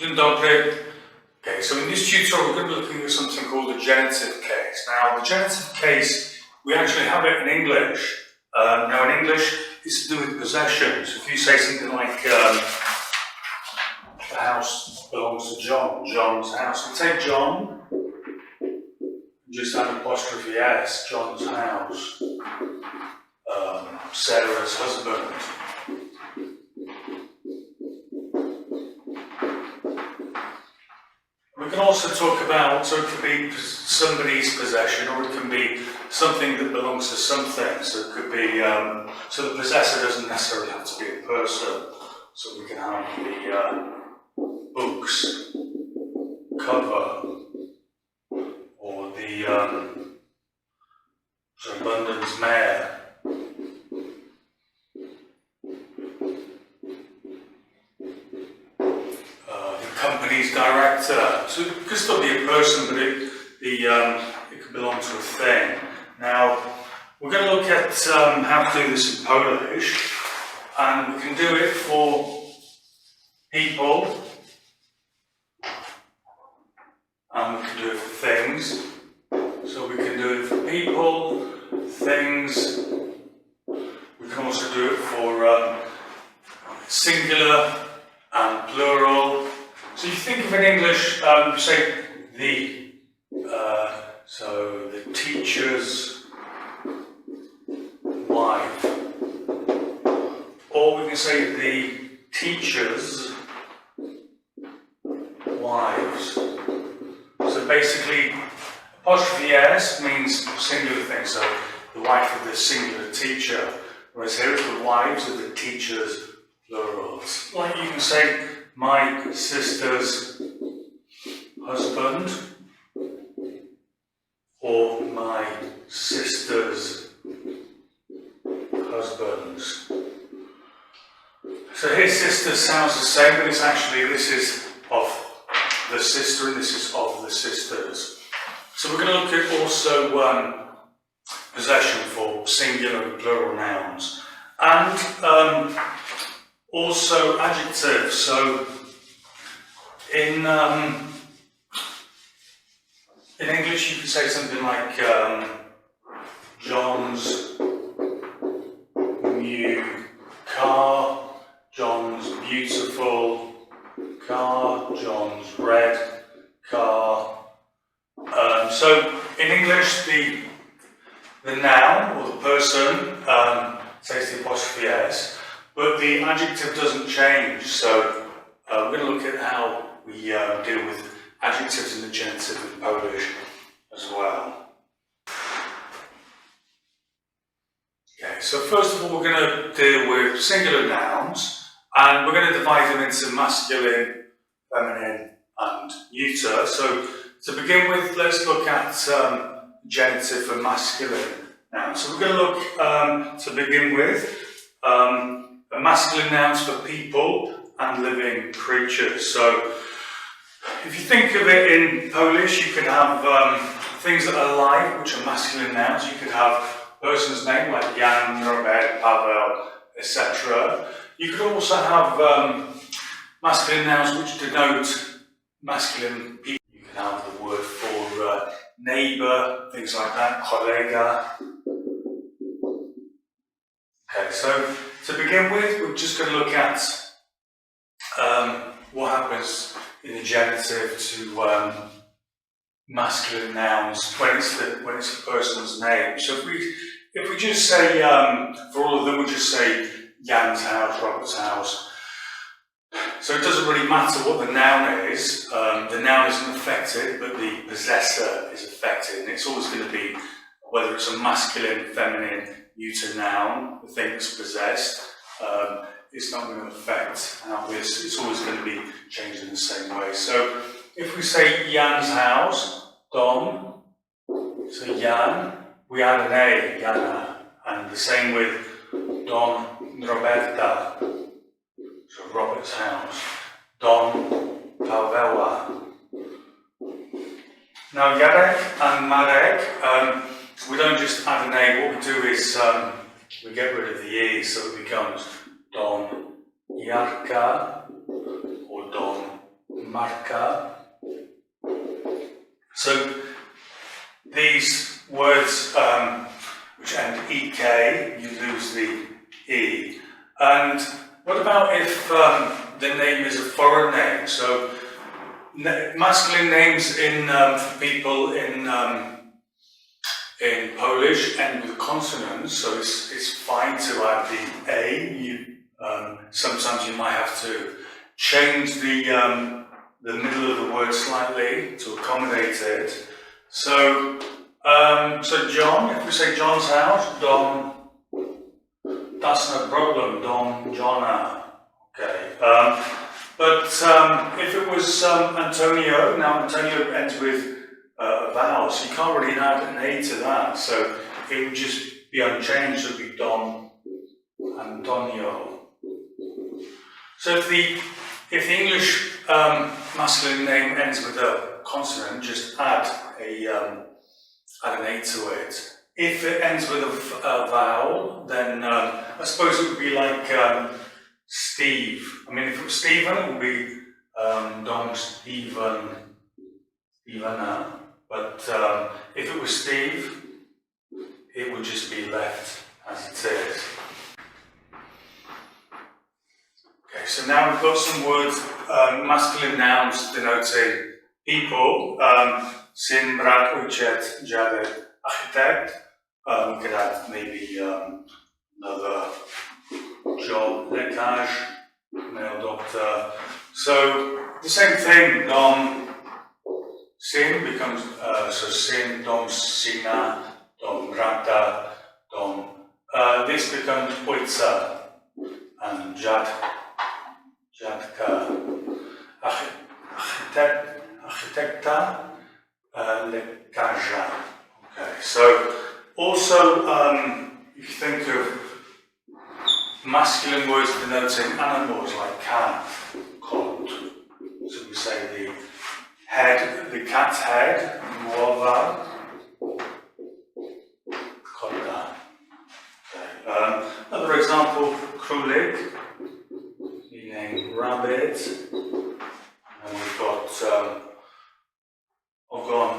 Dzień dobry. Okay, so in this tutorial we're going to be looking at something called the genitive case. Now the genitive case, we actually have it in English. Now in English it's to do with possessions. If you say something like the house belongs to John, John's house. You take John, just add apostrophe S, John's house, Sarah's husband. We can also talk about, so it can be somebody's possession or it can be something that belongs to something. So it could be, so the possessor doesn't necessarily have to be a person. So we can have the books cover or the London's mayor. Company's director. So it could still be a person, but it could belong to a thing. Now, we're going to look at how to do this in Polish, and we can do it for people, and we can do it for things. So we can do it for people, things. We can also do it for singular and plural. So you think of in English, you say the, so the teacher's wife, or we can say the teachers' wives. So basically, apostrophe S means singular thing, so the wife of the singular teacher, whereas here it's the wives of the teachers' plurals. Like you can say, my sister's husband, or my sister's husbands. So here sister sounds the same, but it's actually, this is of the sister and this is of the sisters. So we're going to look at also possession for singular and plural nouns. And also adjectives. So in English you can say something like John's new car, John's beautiful car, John's red car. So in English the noun or the person takes the apostrophe S, but the adjective doesn't change, so we're going to look at how we deal with adjectives in the genitive in Polish as well. Okay, so first of all we're going to deal with singular nouns, and we're going to divide them into masculine, feminine and neuter. So to begin with, let's look at genitive for masculine nouns. So we're going to look to begin with masculine nouns for people and living creatures. So if you think of it in Polish, you can have things that are alive, which are masculine nouns. You could have a person's name like Jan, Robert, Pavel, etc. You could also have masculine nouns which denote masculine people. You can have the word for neighbour, things like that, kolega. Okay, so to begin with, we're just going to look at what happens in the genitive to masculine nouns when it's the person's name. So if we just say for all of them, we just say Jan's house, Robert's house. So it doesn't really matter what the noun is. The noun isn't affected, but the possessor is affected, and it's always going to be whether it's a masculine, feminine, neuter noun, the thing that's possessed, it's not going to affect how this, it's always going to be changed in the same way. So if we say Jan's house, Dom, so Jan, we add an A, Jana, and the same with Dom Roberta, so Robert's house, Dom Pawła. Now Jarek and Marek, we don't just add an A, what we do is we get rid of the E, so it becomes Dom Jarka or Dom marka. So these words which end ek, you lose the e. And what about if the name is a foreign name? So masculine names in for people in Polish end with consonants, so it's fine to add the a. Sometimes you might have to change the middle of the word slightly to accommodate it. So John, if we say John's house, Dom, that's no problem, Dom, Jonna. Okay. But if it was Antonio, now Antonio ends with a vowel, so you can't really add an A to that, so it would just be unchanged, it would be Dom, Antonio. So if the English masculine name ends with a consonant, just add an A to it. If it ends with a vowel, then I suppose it would be like Steve. I mean, if it was Stephen, it would be Dom Stephen, Stevena. But if it was Steve, it would just be left as it is. Okay, so now we've got some words, masculine nouns denoting people. Syn, brat, ojciec, dziadek, architect. We could add maybe another job, lekarz, male doctor. So the same thing, dom, syn becomes, so syn, dom, syna, dom, brata, dom. This becomes ojca and dziadka, architekta, lekarza. Okay, so also if you think of masculine words denoting animals like cat, kot. So we say the head, the cat's head, głowa, kotka. Okay. Another example, królik, meaning rabbit. And we've got ogon,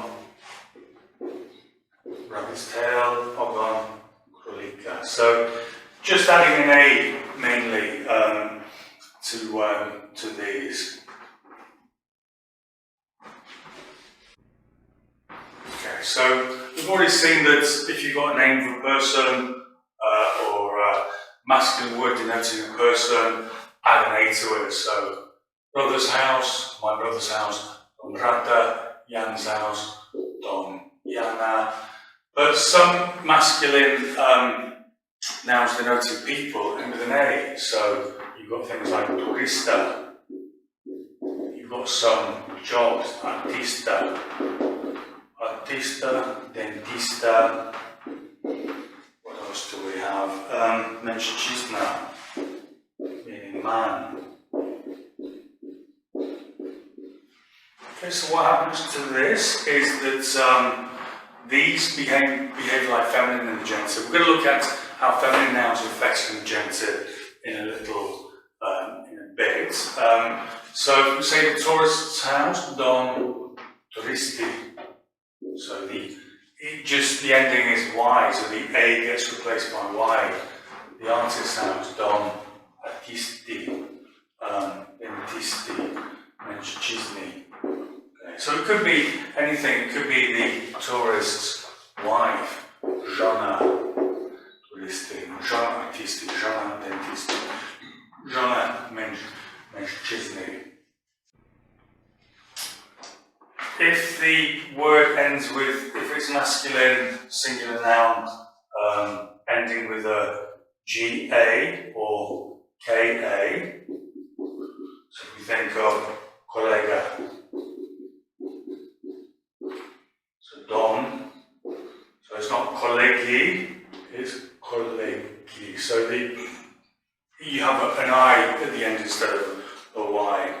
rabbit's tail, ogon, królika. So just adding an A mainly to these. Okay, so we've already seen that if you've got a name for a person or a masculine word denoting a person, add an A to it. So brother's house, my brother's house, Dom brata, Jan's house, Dom Jana. But some masculine nouns denoting people end with an A. So you've got things like turista. You've got some jobs, artista, dentista. What else do we have? Mężczyzna, meaning man. Okay, so what happens to this is that these behave like feminine and the genitive. We're going to look at how feminine nouns are affecting the genitive in a little in a bit. So if we say the tourist's house, dom turisti. So the ending is Y, so the A gets replaced by Y. The artist's house, dom artisti, dentisti, mężczyźni. So it could be anything, it could be the tourist's wife, żona turisty, żona artisty, żona dentisty, żona mężczyzny. If the word ends with, if it's masculine, singular noun, ending with a GA or KA, so we think of kolega. Dom, so it's not kolegi, it's kolegi. So you have an I at the end instead of a Y.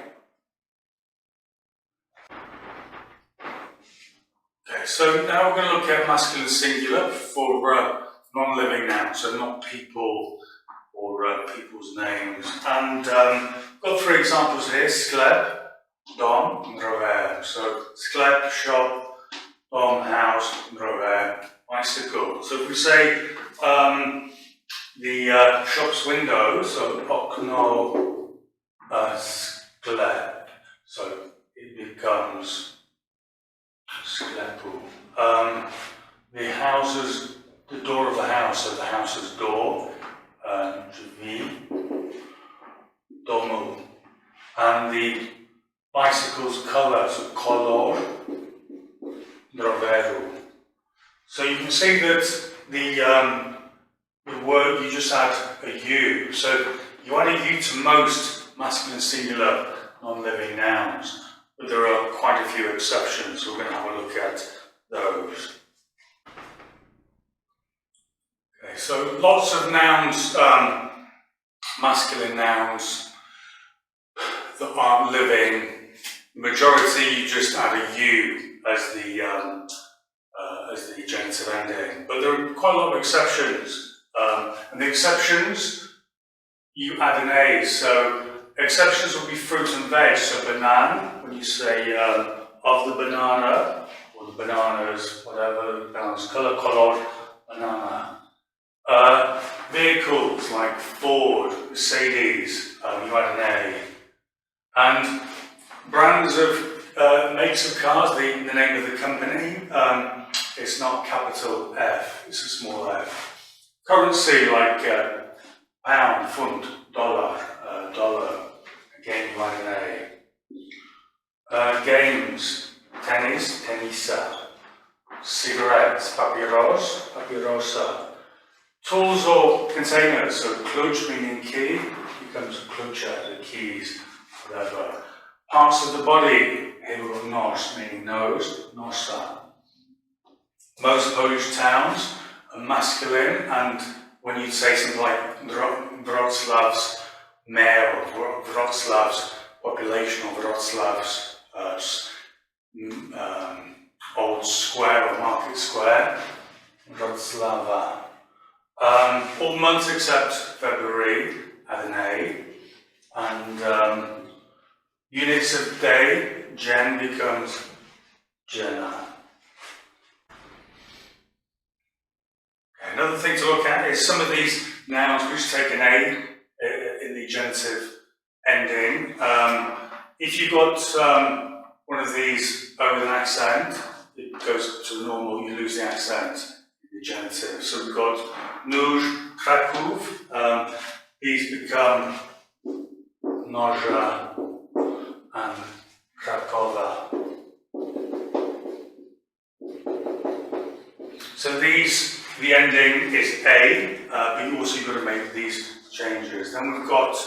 Okay, so now we're going to look at masculine singular for non-living nouns, so not people or people's names. And got three examples here: sklep, dom, rower. So sklep, shop, dom, house, rower, bicycle. So if we say the shop's window, so okno, sklep, so it becomes sklepu. The houses, the door of the house, so the house's door, drzwi, domu. And the bicycle's colour, so kolor, roweru. So you can see that the word, you just add a U. So you add a U to most masculine singular non-living nouns, but there are quite a few exceptions, so we're going to have a look at those. Okay, so lots of nouns, masculine nouns that aren't living. Majority, you just add a U as the genitive ending, but there are quite a lot of exceptions. And the exceptions, you add an A. So exceptions will be fruit and veg. So banana, when you say of the banana, or the bananas, whatever, the banana's colour, color, banana. Vehicles like Ford, Mercedes, you add an A. And brands of makes of cars, the name of the company, it's not capital F, it's a small f. Currency like pound, funt, dollar, again you add an A. Games, tennis, tenisa. Cigarettes, papieros, papierosa. Tools or containers, so klucz meaning key, becomes klucze, the keys, whatever. Parts of the body, here nos, meaning nose, nosa. Most Polish towns are masculine, and when you say something like Wrocław's male, Wrocław's population, or Wrocław's old square or market square, Wrocława. All months except February have an A, and units of day, Jen becomes Jenna. Okay, another thing to look at is some of these nouns which take an A in the genitive ending. If you've got one of these with an accent, it goes to the normal, you lose the accent in the genitive. So we've got Nóż, Kraków, these become Noża and Krakowa. So these, the ending is A, but you also got to make these changes. Then we've got,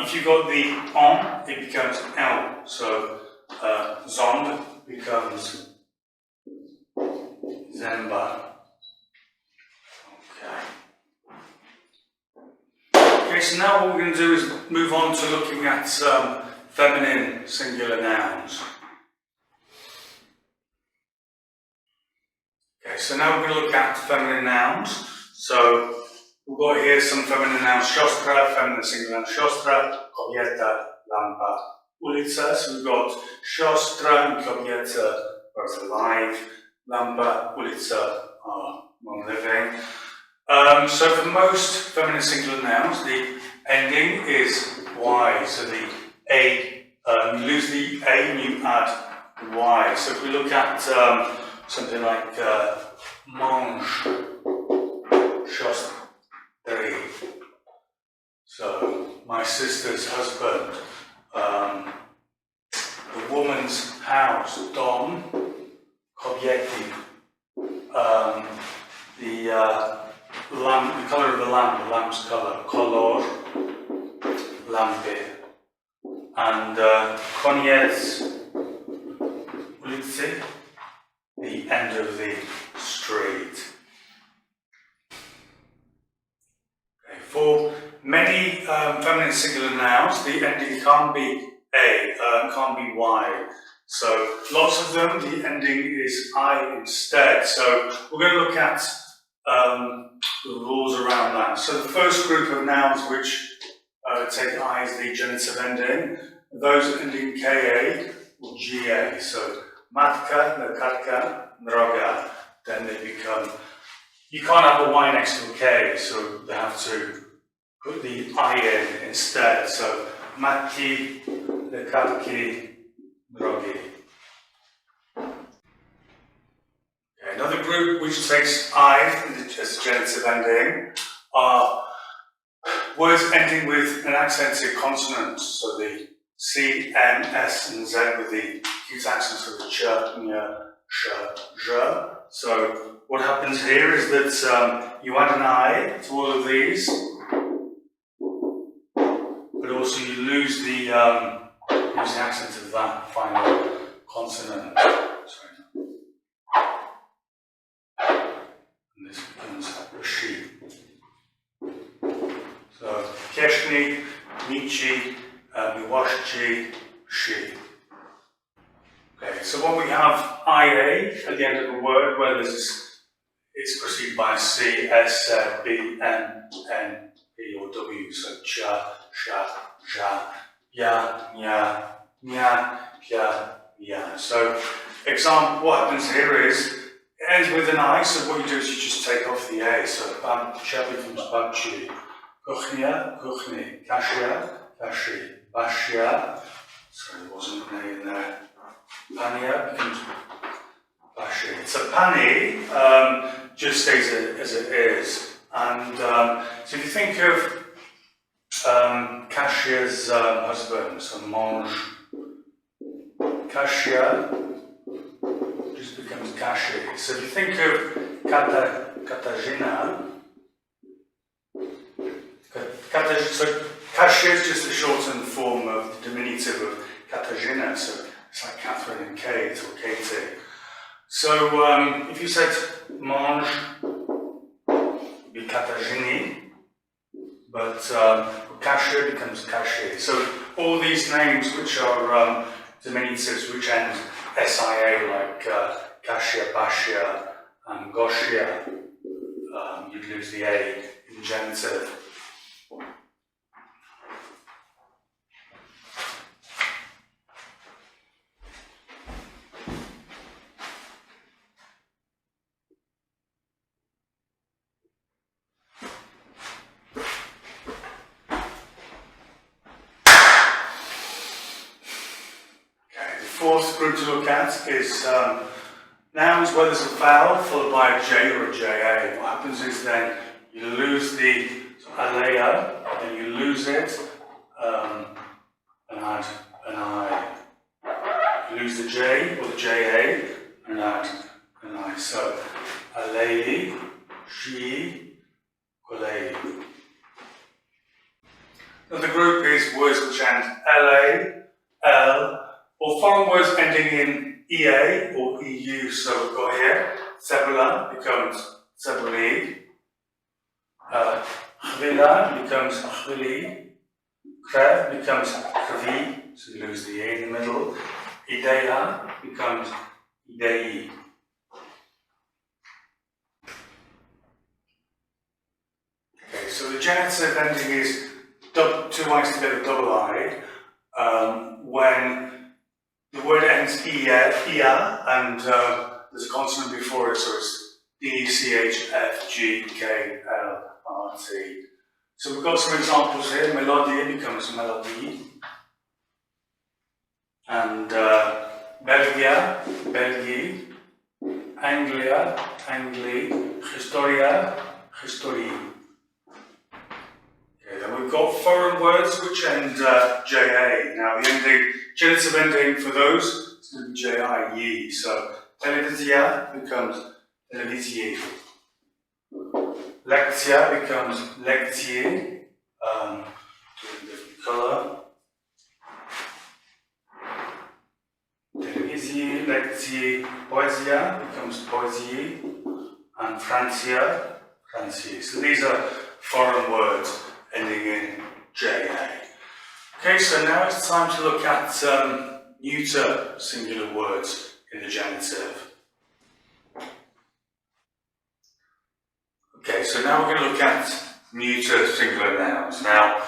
if you've got the on, it becomes L. So Zond becomes Zemba. Okay, so now what we're going to do is move on to looking at feminine singular nouns. Okay, so now we're going to look at feminine nouns. So we've got here some feminine nouns: siostra, feminine singular noun siostra, kobieta, lampa, ulica. So we've got siostra and kobieta both alive, lampa, ulica are non-living. So for most feminine singular nouns, the ending is Y. So the A, you lose the A and you add Y. So if we look at something like mange, siostry, so my sister's husband, the woman's house, dom, kobiety, the colour of the lamp, the lamp's colour, kolor, lampy, and koniec ulicy, the end of the street. Okay. For many feminine singular nouns, the ending can't be A, can't be Y. So lots of them, the ending is I instead. So we're going to look at the rules around that. So the first group of nouns which take I as the genitive ending, Those ending ka or ga. So matka, nakatka, droga. Then they become. You can't have a y next to a k, so they have to put the I in instead. So matki, lekatki, drogi. Okay, another group which takes I as a genitive ending are words ending with an accented consonant. So the C, N, S, and Z with the acute accents of the ch, ñ, sh, zh. So what happens here is that you add an I to all of these, but also you lose the accent of that final consonant. Sorry. And this becomes a she. So kiesznik, michi, miłości, she. Okay, so when we have IA at the end of a word, where it's preceded by a C, S, B, N, N, P, or W, so cha, sha, ja, ya, nya, nya, ya, ya. So, example, what happens here is, it ends with an I, so what you do is you just take off the A, so cha becomes babchi, kuchnia, kuchni, kashia, kashi, bashia, sorry, there wasn't an A in there. Pania becomes bashi. So pani just stays as it is. And so if you think of Kashia's husband, so mange, Kashia just becomes Kashi. So if you think of Katarzyna, so Kashia is just a shortened form of the diminutive of Katarzyna. So it's like Catherine and Kate or Katie. So if you said mange, it'd be Katarzyny, but Kasia becomes Kashi. So all these names which are diminutives which end SIA, like Kasia, Basia, and Gosia, you'd lose the A in genitive. Fourth group to look at is nouns where there's a vowel followed by a J or a JA. What happens is then you lose the alea, and you lose it, and add an I. You lose the J or the JA, and add an I. So, alei, she, kolei. Another group is words which end LA, L, or foreign words ending in EA or EU. So we've got here, cebula becomes cebuli, chvila becomes chvili, krev becomes krvi, so you lose the E in the middle, ideia becomes idei. Okay, so the genitive ending is two I's together, double I, when the word ends ia, and there's a consonant before it, so it's D, C, H, F, G, K, L, R, T. So we've got some examples here. Melodie becomes melodie. And Belgia, Belgi. Anglia, Angli. Historia, Historie. Okay, then we've got foreign words which end JA. Now the genitive ending for those is going to be JI, ye. So televizia becomes televisie. Lectia becomes lectie. To a different colour. Televisie, lectie, poesia becomes poesie. And Francia, Francie. So these are foreign words ending in JA. Okay, so now it's time to look at neuter singular words in the genitive. Okay, so now we're going to look at neuter singular nouns. Now,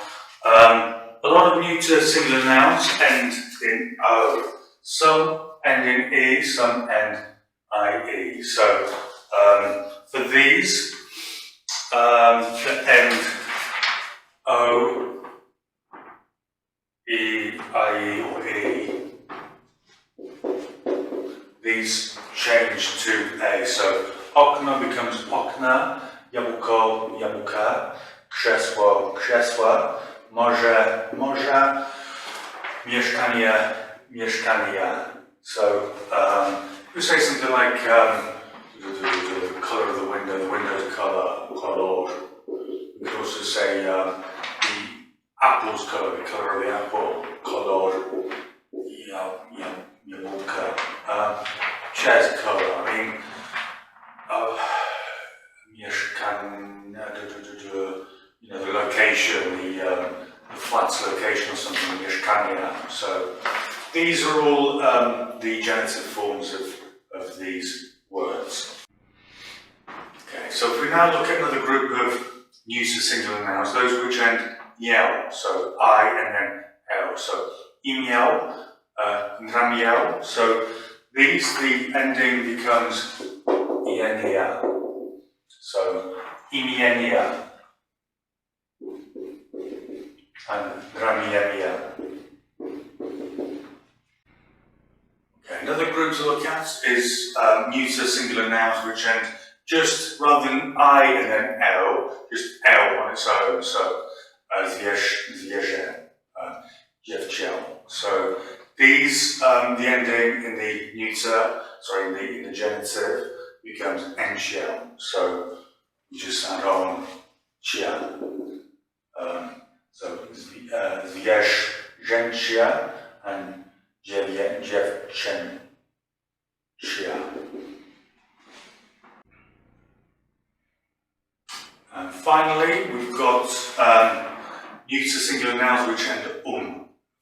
a a lot of neuter singular nouns end in O. Some end in E, some end IE. So for these that end O, E, IE or E, these change to A. So okno becomes okna, jabłko, jabłka, krzesło, krzesła, morze, morza, mieszkanie, mieszkania. So if you say something like the colour of the window's colour, color. We could also say the apple's colour, the colour of the apple, color, jabłka. Chair's colour, I mean, the location, the flat's location or something, mieszkania. So these are all the genitive forms of these words. Okay, so if we now look at another group of neuter singular nouns, those which end iel, so I and then L. So imiel, nramiel. So these, the ending becomes ienia. So imienia and ramienia. Okay, another group to look at is neuter singular nouns which end just, rather than I and then L, just L on its own. So zwierzę, dziewczę. So these, the ending in the neuter, sorry, in the genitive becomes ensiel. So you just add on cia. So zwierzęcia and dziewczęcia. And finally, we've got neuter singular nouns which end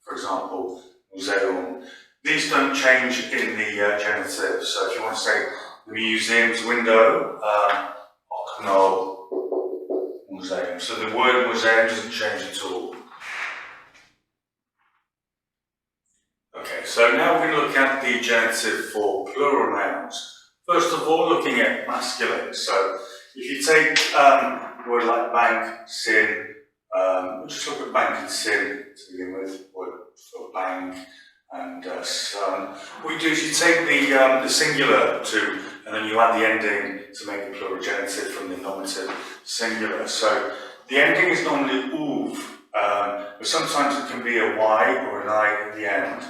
for example, museum. These don't change in the genitive. So if you want to say the museum's window, okno, museum. So the word museum doesn't change at all. Okay, so now we're going to look at the genitive for plural nouns. First of all, looking at masculine. So if you take a word like bank, sin, we'll just look at bank and sin to begin with, word for bank and son. What you do is you take the singular to, and then you add the ending to make the plural genitive from the nominative singular. So the ending is normally uv, but sometimes it can be a y or an I at the end.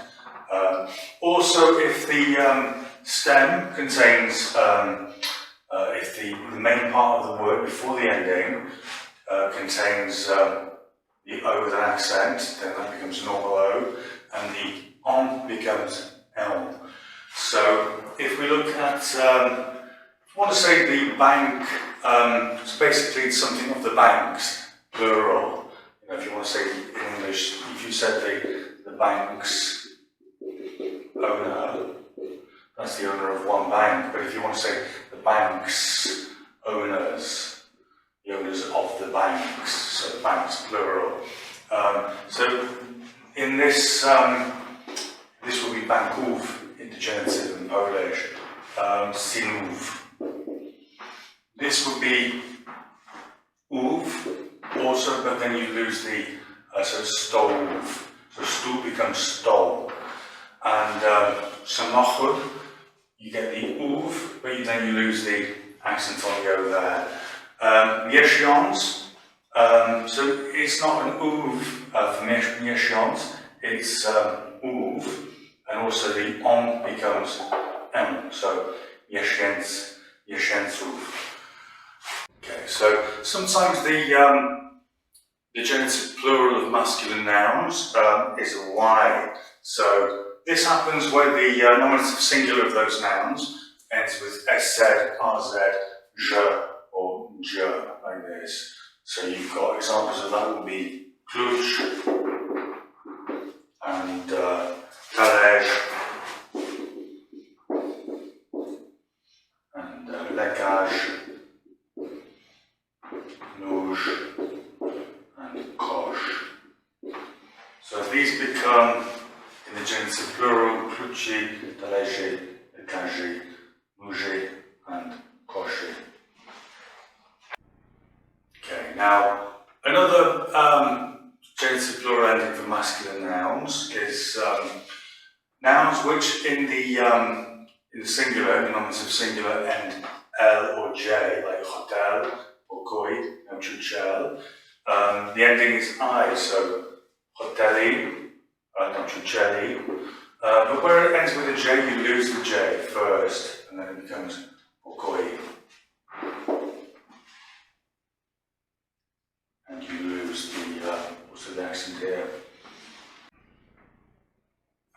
Also, if the stem contains, if the main part of the word before the ending contains the O with an accent, then that becomes normal O, and the on becomes L. So if we look at, I want to say the bank, it's basically something of the banks, plural. You know, if you want to say in English, if you said the bank's owner, that's the owner of one bank. But if you want to say the bank's owners, the owners of the banks, so the bank's plural. So in this, this will be banków in the genitive in Polish, synów. This would be uv also, but then you lose the, so stove. So stool becomes stol. And samochód, you get the uv, but then you lose the accent on the O there. Miesiąc, so it's not an uv for miesiąc, it's uv, and also the on becomes m, so miesięc, miesięców. Okay, so sometimes the genitive plural of masculine nouns is a y. So this happens where the nominative singular of those nouns ends with sz, rz, ż, or j, like this. So you've got examples of that would be klucz and talerz and lekarz, nóż and kosz. the genitive plural, kluci, talerze, każy, nóży, and koszy. Okay, now another genitive plural ending for masculine nouns is nouns which in the singular, in the nominative singular, end L or J, like hotel or koi, nauczyciel. The ending is I, so hoteli, nauczycieli. But where it ends with a J, you lose the J first, and then it becomes pokoi. And you lose the, what's the accent here?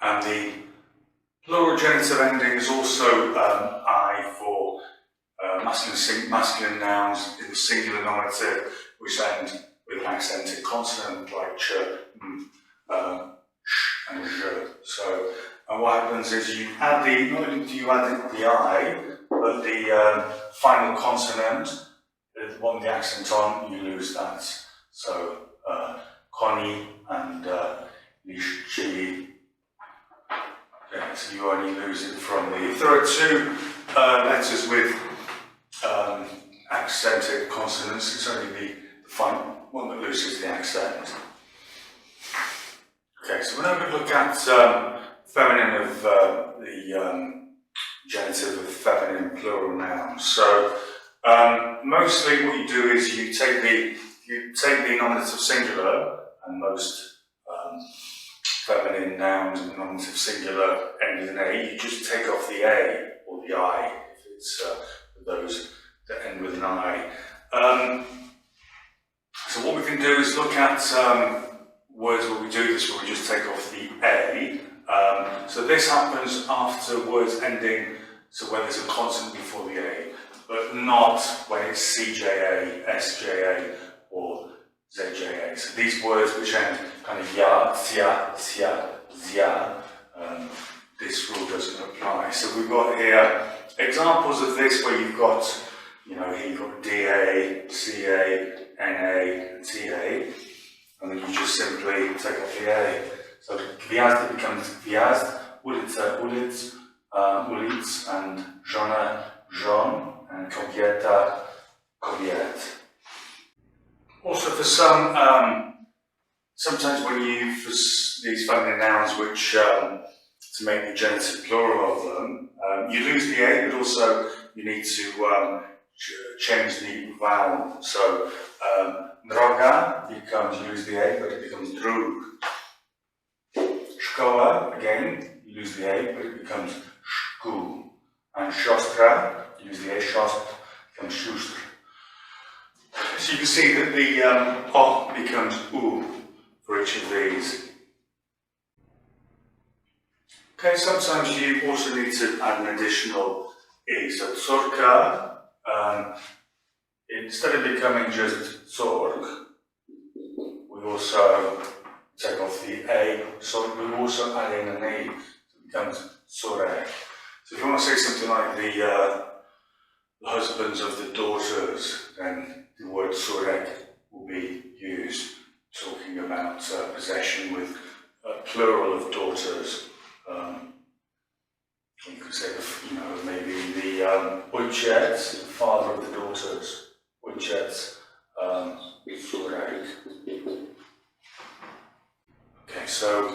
And the plural genitive ending is also I for masculine nouns in the singular nominative, which end with an accented consonant like ch, sh, and zh. So, what happens is you add not only do you add the I, but the final consonant, the one with the accent on, you lose that. So, koni and lishi. Okay, so you only lose it from the. If there are two letters with accented consonants, it's only the final one that loses the accent. Okay, so we're now going to look at feminine of the genitive of feminine plural nouns. So mostly what you do is you take the nominative singular, and most feminine nouns in the nominative singular end with an A, you just take off the A or the I if it's those that end with an I. So what we can do is look at words where we do this, where we just take off the A. So this happens after words ending, so when there's a consonant before the A, but not when it's CJA, SJA, or ZJA. So these words which end kind of ya, tia, tia, zia, this rule doesn't apply. So we've got here examples of this where you've got, here you've got DA, CA, NA, and TA, and then you just simply take off the A. So gwiazd becomes gwiazd, ulica, ulic, ulic, and żona, żon, and kobieta, kobiet. Also for sometimes when you use these feminine nouns which, to make the genitive plural of them, you lose the A, but also you need to change the vowel. So, droga becomes, you lose the A, but it becomes drug. Szkoła, again, you lose the A, but it becomes szkół. And siostra, you lose the A, siostr, becomes sióstr. So you can see that the O becomes U for each of these. Okay, sometimes you also need to add an additional E. So córka, instead of becoming just córk, we also take off the A, so we also add in an E, so it becomes córek. So if you want to say something like the husbands of the daughters, then the word córek will be used, talking about possession with a plural of daughters. You could say, maybe the ojciec, the father of the daughters, ojciec, córek. Okay, so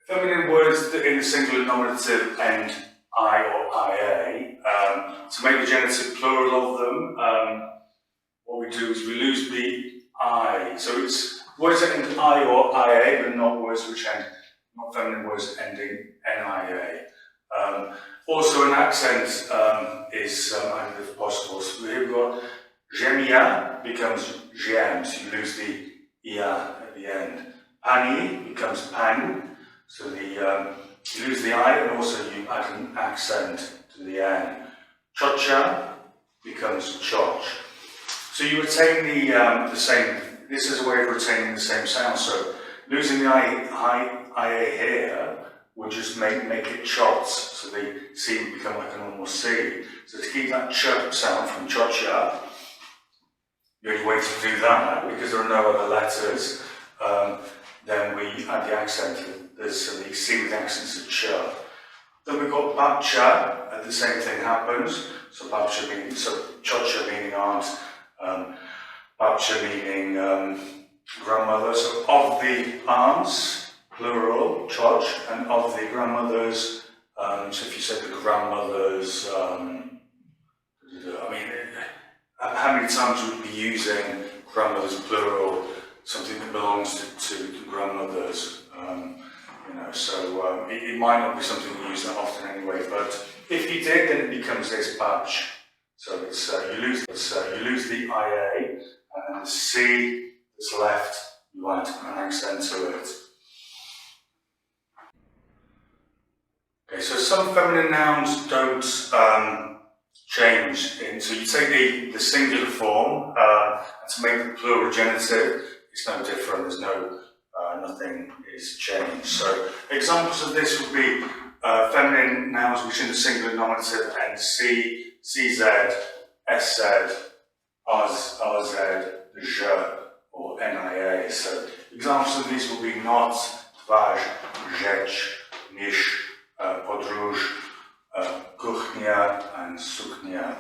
feminine words in the singular nominative end I or IA. To make the genitive plural of them, what we do is we lose the I. So it's words that end I or IA, but not words which end, not feminine words ending NIA. Also an accent is if possible. So here we've got Ziemia becomes ziem, so you lose the ia at the end. Pani becomes pan, so you lose the I and also you add an accent to the end. Ciocia becomes cioch. So you retain the same, this is a way of retaining the same sound. So losing the IA here would just make it chots, so the C would become like a normal C. So to keep that ch sound from ciocia, the only way to do that, because there are no other letters, then we add the accent. So the C with the accents of ch. Then we've got babcha, and the same thing happens. So babcha meaning, so chocha meaning aunt, babcha meaning grandmother. So of the aunts, plural, choch, and of the grandmothers. So if you said the grandmothers, I mean, how many times would we be using grandmothers plural, something that belongs to the grandmothers? So it might not be something we use that often anyway, but if you did, then it becomes this badge. So it's you lose the IA, and then the C that's left, you add an accent to it. Okay, so some feminine nouns don't change. So you take the singular form, and to make the plural genitive, it's no different. There's no nothing is changed. So examples of this would be feminine nouns which in the singular nominative end C, CZ, SZ, RZ, je, or NIA. So examples of these will be not, twarz, rzecz, niż, podróż, kuchnia, and suknia.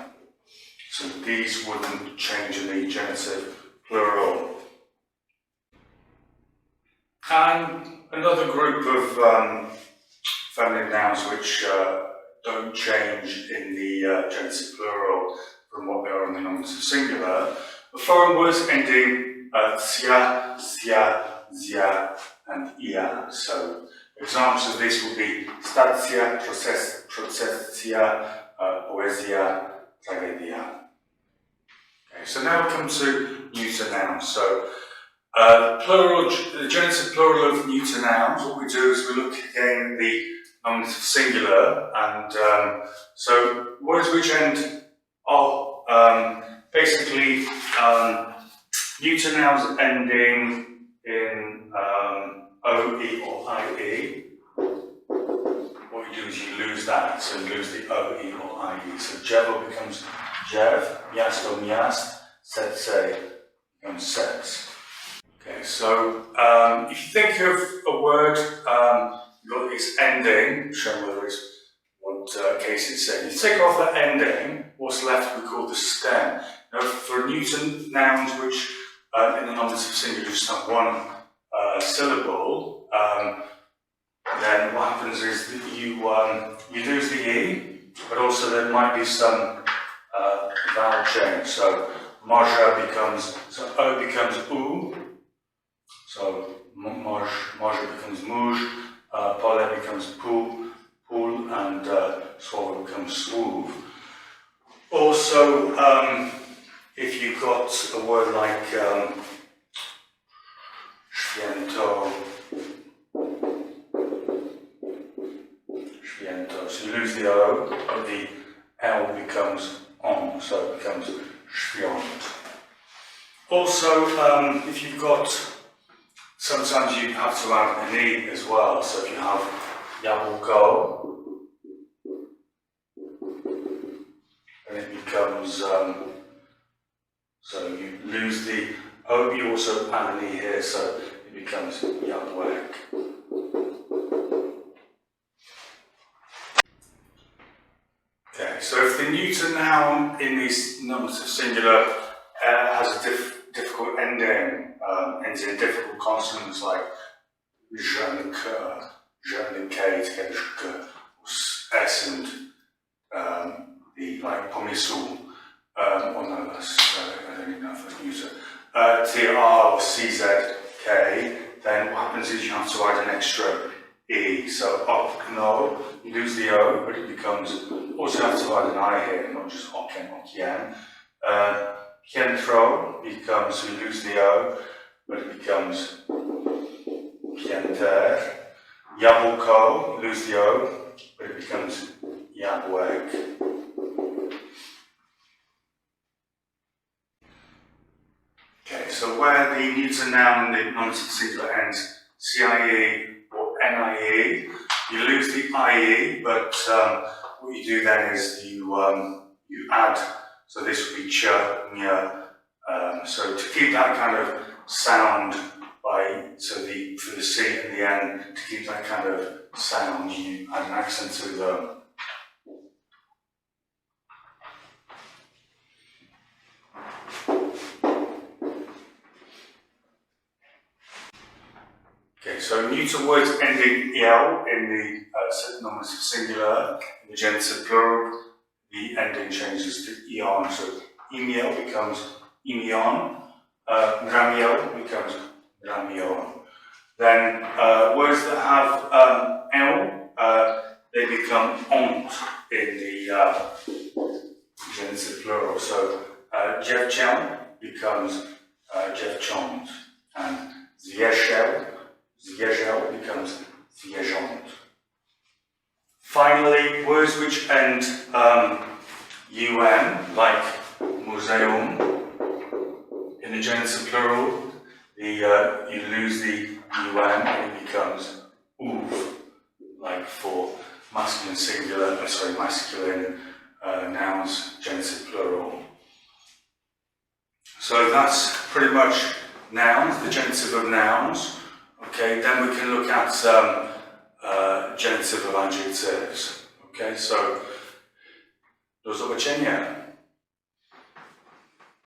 So these wouldn't change in the genitive plural. And another group of feminine nouns which don't change in the genitive plural from what they are in the nominative singular are foreign words ending sia, sia, zia, and ia. So examples of this would be stacja, processia, poezia, tragedia. Okay, so now we come to neuter nouns. So the genitive plural of neuter nouns, what we do is we look again at the nominative singular, and so words which end basically neuter nouns ending in OE or IE. What you do is you lose that, so you lose the OE or IE. So jevo becomes jev, miasto miast, setse becomes sets. Okay, so if you think of a word, you've got its ending, showing whether it's what case it's in. You take off that ending, what's left we call the stem. Now, for neuter nouns which in the nominative singular just have one syllable, then what happens is that you lose the E, but also there might be some vowel change. So marja becomes, so O becomes U. So marja becomes muj, pole becomes pool, and swallow becomes swoov. Also, if you've got a word like święto, so you lose the O, but the L becomes on, so it becomes świąt. Also, if you've got, sometimes you have to add an E as well, so if you have jabłko, then it becomes, so you lose the O, you also add an E here, so it becomes jabłek. Okay, so if the neuter noun in this nominative singular has a difficult ending, ends in difficult consonants like k together, s and the like pomysł, or no, that's I don't even know if I can use it. TR or CZK, then what happens is you have to add an extra E. So okno, you lose the O, but it becomes, also have to add an I here, not just oken, okien. Piętro becomes, so you lose the O, but it becomes pięter. Jabłko, you lose the O, but it becomes jabłek. Okay, so where the neuter noun in the nominative singular ends CIE or NIE, you lose the IE, but what you do then is you add, so this would be ch, nya. So to keep that kind of sound for the C and the N, to keep that kind of sound, you add an accent to them. Okay, so neuter words ending el in the nominative singular, in the genitive plural, the ending changes to eon. So emiel becomes emion, gramiel becomes gramion. Then words that have el, they become ont in the genitive plural. So jevchel becomes jevchont, and zvieshel becomes zviezhont. Finally, words which end un, like museum, in the genitive plural, you lose the un and it becomes uv, like for masculine nouns, genitive plural. So that's pretty much nouns, the genitive of nouns. Okay, then we can look at genitive of adjectives. Okay, so do zobaczenia.